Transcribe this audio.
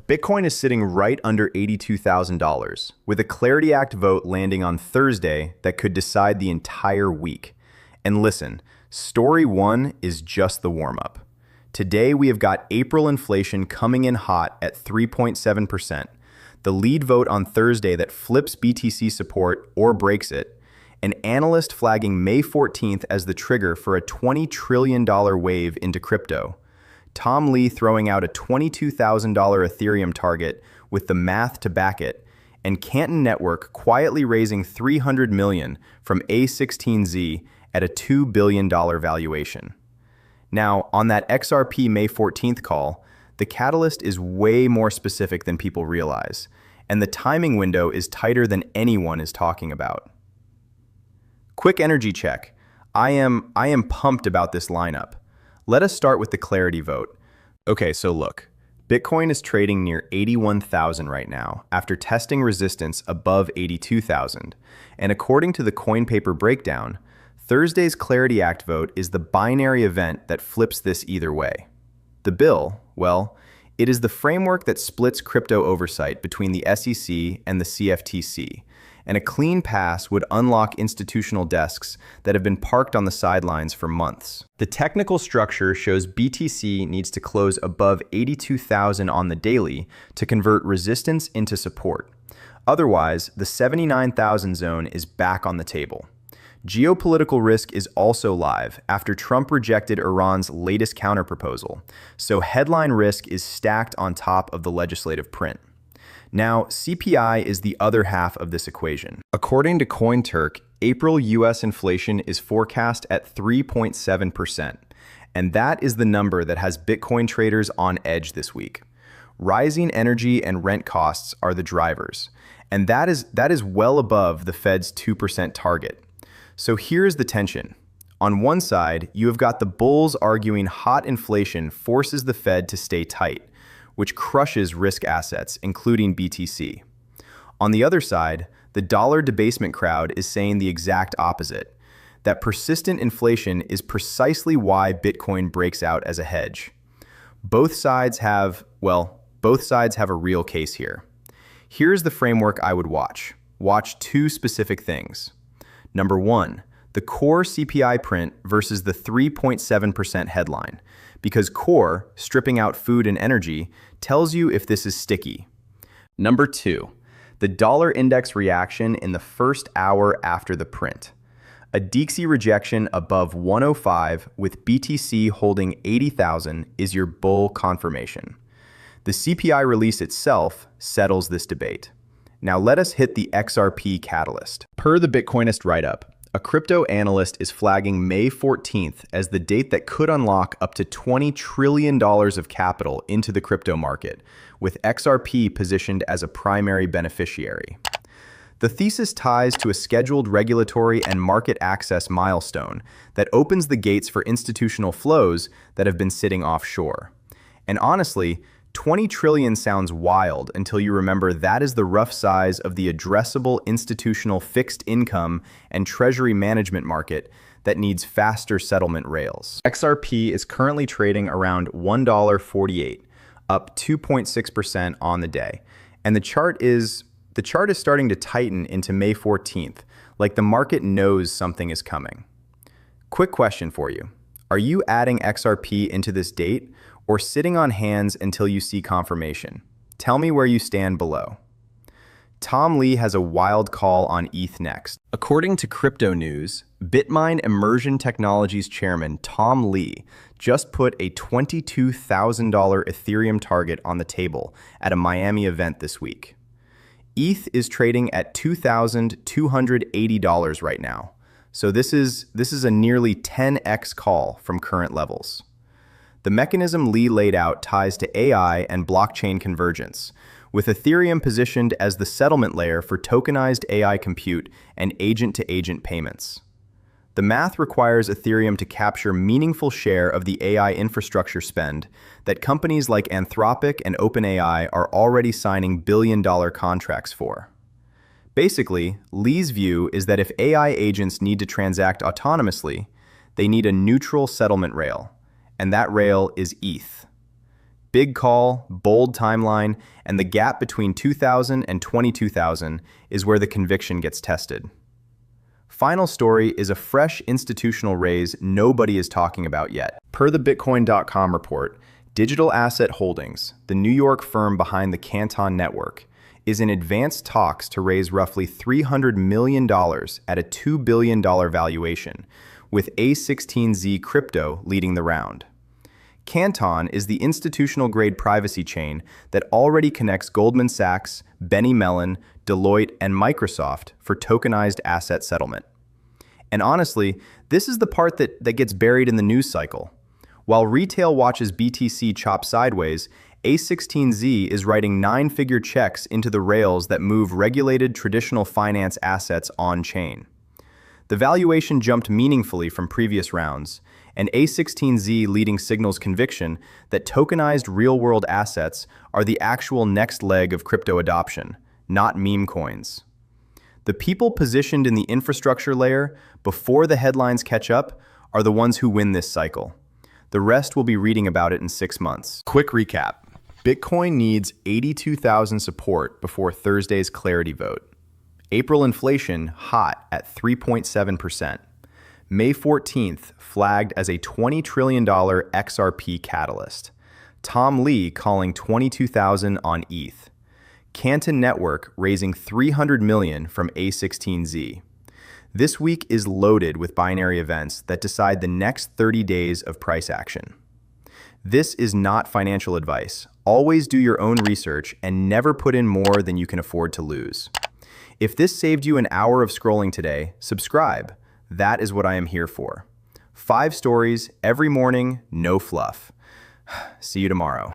Bitcoin is sitting right under $82,000, with a Clarity Act vote landing on Thursday that could decide the entire week. And listen, story one is just the warm-up. Today we have got April inflation coming in hot at 3.7%, the lead vote on Thursday that flips BTC support or breaks it, an analyst flagging May 14th as the trigger for a $20 trillion wave into crypto, Tom Lee throwing out a $22,000 Ethereum target with the math to back it, and Canton Network quietly raising $300 million from A16Z at a $2 billion valuation. Now, on that XRP May 14th call, the catalyst is way more specific than people realize, and the timing window is tighter than anyone is talking about. Quick energy check. I am pumped about this lineup. Let us start with the clarity vote. Okay, so look, Bitcoin is trading near 81,000 right now after testing resistance above 82,000. And according to the coin paper breakdown, Thursday's Clarity Act vote is the binary event that flips this either way. The bill, well, it is the framework that splits crypto oversight between the SEC and the CFTC, and a clean pass would unlock institutional desks that have been parked on the sidelines for months. The technical structure shows BTC needs to close above 82,000 on the daily to convert resistance into support. Otherwise, the 79,000 zone is back on the table. Geopolitical risk is also live after Trump rejected Iran's latest counterproposal, so headline risk is stacked on top of the legislative print. Now, CPI is the other half of this equation. According to CoinTurk, April US inflation is forecast at 3.7%, and that is the number that has Bitcoin traders on edge this week. Rising energy and rent costs are the drivers, and that is well above the Fed's 2% target. So here's the tension. On one side, you have got the bulls arguing hot inflation forces the Fed to stay tight, which crushes risk assets, including BTC. On the other side, the dollar debasement crowd is saying the exact opposite, that persistent inflation is precisely why Bitcoin breaks out as a hedge. Both sides have a real case here. Here's the framework I would watch. Watch two specific things. Number one, the core CPI print versus the 3.7% headline, because core, stripping out food and energy, tells you if this is sticky. Number two, the dollar index reaction in the first hour after the print. A Dixie rejection above 105 with BTC holding 80,000 is your bull confirmation. The CPI release itself settles this debate. Now let us hit the XRP catalyst. Per the Bitcoinist write-up, a crypto analyst is flagging May 14th as the date that could unlock up to $20 trillion of capital into the crypto market, with XRP positioned as a primary beneficiary. The thesis ties to a scheduled regulatory and market access milestone that opens the gates for institutional flows that have been sitting offshore. And honestly, 20 trillion sounds wild until you remember that is the rough size of the addressable institutional fixed income and treasury management market that needs faster settlement rails. XRP is currently trading around $1.48, up 2.6% on the day. And the chart is starting to tighten into May 14th, like the market knows something is coming. Quick question for you. Are you adding XRP into this date or sitting on hands until you see confirmation? Tell me where you stand below. Tom Lee has a wild call on ETH next. According to Crypto News, Bitmine Immersion Technologies chairman Tom Lee just put a $22,000 Ethereum target on the table at a Miami event this week. ETH is trading at $2,280 right now, so this is a nearly 10x call from current levels. The mechanism Lee laid out ties to AI and blockchain convergence, with Ethereum positioned as the settlement layer for tokenized AI compute and agent-to-agent payments. The math requires Ethereum to capture meaningful share of the AI infrastructure spend that companies like Anthropic and OpenAI are already signing billion-dollar contracts for. Basically, Lee's view is that if AI agents need to transact autonomously, they need a neutral settlement rail, and that rail is ETH. Big call, bold timeline, and the gap between 2,000 and 22,000 is where the conviction gets tested. Final story is a fresh institutional raise nobody is talking about yet. Per the Bitcoin.com report, Digital Asset Holdings, the New York firm behind the Canton network, is in advanced talks to raise roughly $300 million at a $2 billion valuation, with A16Z crypto leading the round. Canton is the institutional-grade privacy chain that already connects Goldman Sachs, Benny Mellon, Deloitte, and Microsoft for tokenized asset settlement. And honestly, this is the part that gets buried in the news cycle. While retail watches BTC chop sideways, A16Z is writing nine-figure checks into the rails that move regulated traditional finance assets on-chain. The valuation jumped meaningfully from previous rounds, and A16Z leading signals conviction that tokenized real-world assets are the actual next leg of crypto adoption, not meme coins. The people positioned in the infrastructure layer before the headlines catch up are the ones who win this cycle. The rest will be reading about it in 6 months. Quick recap. Bitcoin needs 82,000 support before Thursday's clarity vote. April inflation hot at 3.7%. May 14th flagged as a $20 trillion XRP catalyst. Tom Lee calling 22,000 on ETH. Canton Network raising $300 million from A16Z. This week is loaded with binary events that decide the next 30 days of price action. This is not financial advice. Always do your own research and never put in more than you can afford to lose. If this saved you an hour of scrolling today, subscribe. That is what I am here for. 5 stories every morning, no fluff. See you tomorrow.